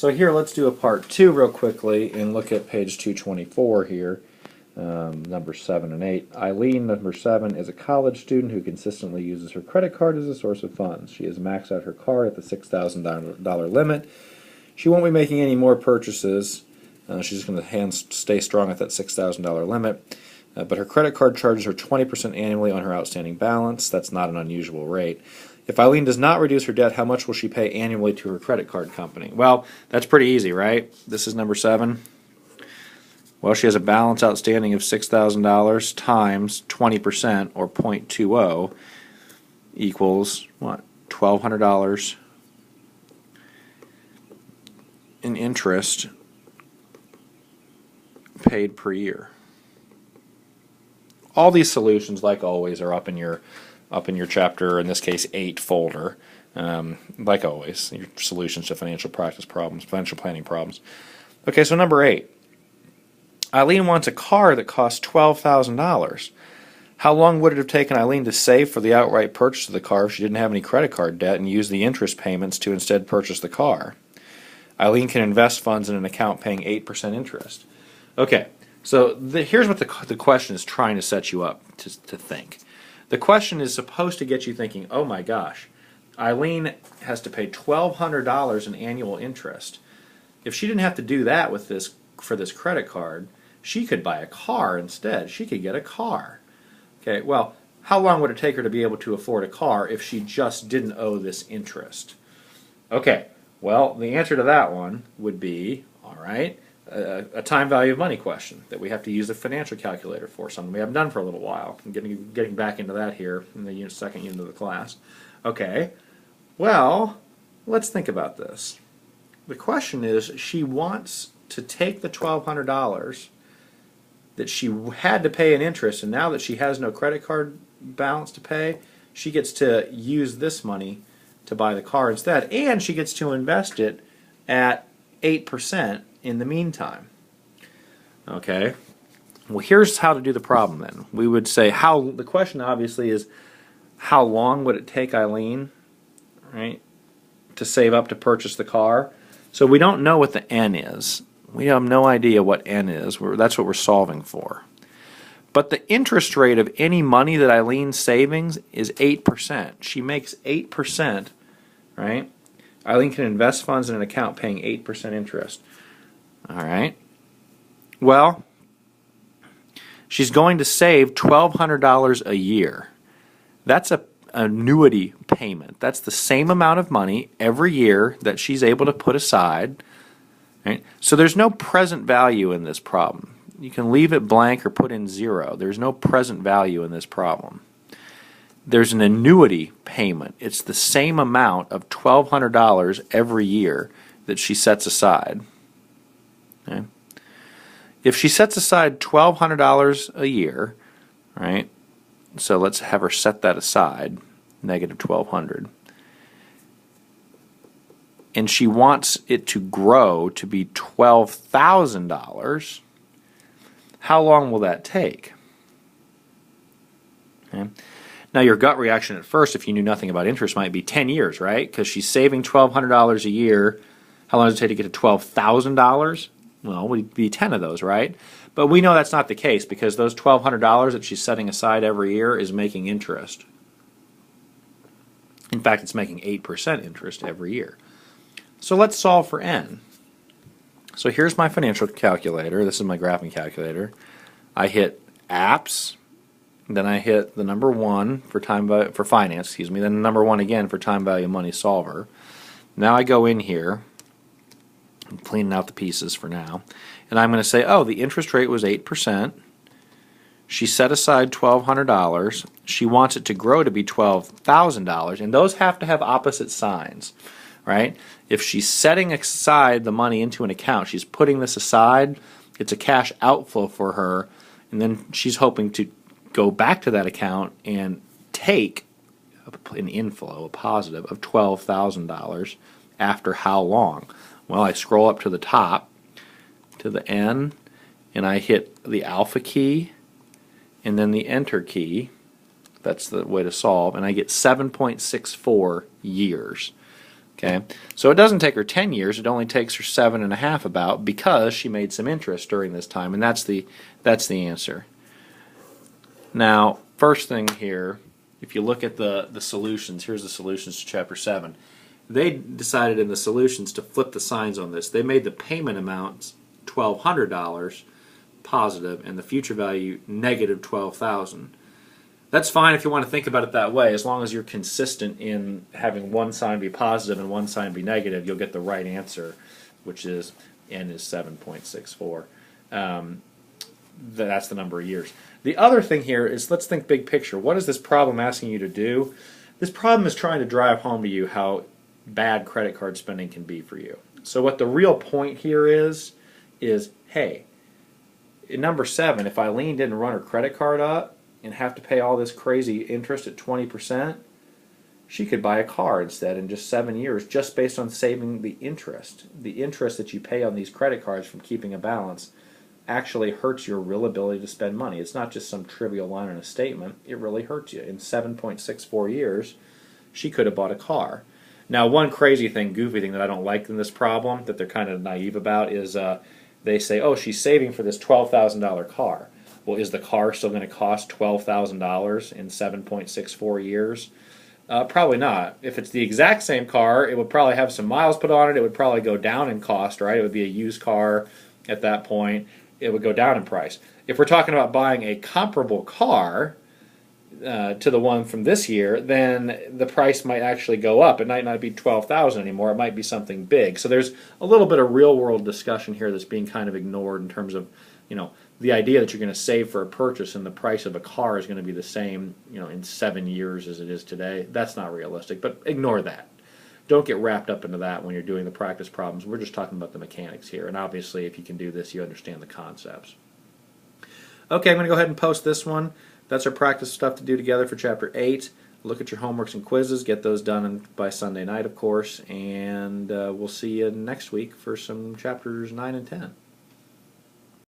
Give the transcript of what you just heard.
So here, let's do a part 2 real quickly and look at page 224 here, number 7 and 8. Eileen, number 7, is a college student who consistently uses her credit card as a source of funds. She has maxed out her card at the $6,000 limit. She won't be making any more purchases. She's just going to stay strong at that $6,000 limit. But her credit card charges her 20% annually on her outstanding balance. That's not an unusual rate. If Eileen does not reduce her debt, how much will she pay annually to her credit card company? Well, that's pretty easy, right? This is number 7. Well, she has a balance outstanding of $6,000 times 20%, or 0.20, equals, what, $1,200 in interest paid per year. All these solutions, like always, are up in your chapter, in this case 8 folder. Like always, your solutions to financial practice problems, financial planning problems. Okay, so number 8. Eileen wants a car that costs $12,000. How long would it have taken Eileen to save for the outright purchase of the car if she didn't have any credit card debt and use the interest payments to instead purchase the car? Eileen can invest funds in an account paying 8% interest. Okay, so here's what the question is trying to set you up to think. The question is supposed to get you thinking, oh my gosh, Eileen has to pay $1,200 in annual interest. If she didn't have to do that with this for this credit card, she could buy a car instead. She could get a car. Okay, well, how long would it take her to be able to afford a car if she just didn't owe this interest? Okay, well, the answer to that one would be, all right, a time value of money question that we have to use a financial calculator for, something we haven't done for a little while. I'm getting back into that here in the second unit of the class. Okay, well, let's think about this. The question is, she wants to take the $1,200 that she had to pay in interest, and now that she has no credit card balance to pay, she gets to use this money to buy the car instead, and she gets to invest it at 8% in the meantime. Okay, well, here's how to do the problem then. We would say, the question obviously is, how long would it take Eileen, right, to save up to purchase the car? So we don't know what the N is. We have no idea what N is. That's what we're solving for. But the interest rate of any money that Eileen's savings is 8%. She makes 8%, right? Eileen can invest funds in an account paying 8% interest. All right. Well, she's going to save $1,200 a year. That's an annuity payment. That's the same amount of money every year that she's able to put aside. Right? So there's no present value in this problem. You can leave it blank or put in 0. There's no present value in this problem. There's an annuity payment. It's the same amount of $1,200 every year that she sets aside. Okay? If she sets aside $1,200 a year, right? So let's have her set that aside, negative $1,200. And she wants it to grow to be $12,000. How long will that take? Okay. Now, your gut reaction at first, if you knew nothing about interest, might be 10 years, right? Because she's saving $1,200 a year. How long does it take to get to $12,000? Well, it would be 10 of those, right? But we know that's not the case, because those $1,200 that she's setting aside every year is making interest. In fact, it's making 8% interest every year. So let's solve for N. So here's my financial calculator. This is my graphing calculator. I hit apps, then I hit the number 1 for finance, then the number 1 again for time value money solver. Now I go in here, I'm cleaning out the pieces for now, and I'm going to say, oh, the interest rate was 8%. She set aside $1,200. She wants it to grow to be $12,000, and those have to have opposite signs, right? If she's setting aside the money into an account, she's putting this aside, it's a cash outflow for her, and then she's hoping to go back to that account and take an inflow, a positive, of $12,000 after how long? Well, I scroll up to the top, to the N, and I hit the alpha key, and then the enter key. That's the way to solve, and I get 7.64 years. Okay, so it doesn't take her 10 years, it only takes her 7.5 about, because she made some interest during this time, and that's the answer. Now, first thing here, if you look at the solutions, here's the solutions to Chapter 7. They decided in the solutions to flip the signs on this. They made the payment amount $1,200 positive and the future value negative $12,000. That's fine if you want to think about it that way. As long as you're consistent in having one sign be positive and one sign be negative, you'll get the right answer, which is n is 7.64. That's the number of years. The other thing here is, let's think big picture. What is this problem asking you to do? This problem is trying to drive home to you how bad credit card spending can be for you. So what the real point here is hey, in number 7, if Eileen didn't run her credit card up and have to pay all this crazy interest at 20%, she could buy a car instead in just 7 years, just based on saving the interest. The interest that you pay on these credit cards from keeping a balance actually hurts your real ability to spend money. It's not just some trivial line in a statement. It really hurts you. In 7.64 years, she could have bought a car. Now, one crazy thing, goofy thing that I don't like in this problem, that they're kind of naive about, is they say, oh, she's saving for this $12,000 car. Well, is the car still going to cost $12,000 in 7.64 years? Probably not. If it's the exact same car, it would probably have some miles put on it. It would probably go down in cost, right? It would be a used car at that point. It would go down in price. If we're talking about buying a comparable car to the one from this year, then the price might actually go up. It might not be $12,000 anymore. It might be something big. So there's a little bit of real-world discussion here that's being kind of ignored in terms of, the idea that you're going to save for a purchase and the price of a car is going to be the same, in 7 years as it is today. That's not realistic, but ignore that. Don't get wrapped up into that when you're doing the practice problems. We're just talking about the mechanics here, and obviously if you can do this, you understand the concepts. Okay, I'm going to go ahead and post this one. That's our practice stuff to do together for Chapter 8. Look at your homeworks and quizzes. Get those done by Sunday night, of course, and we'll see you next week for some Chapters 9 and 10.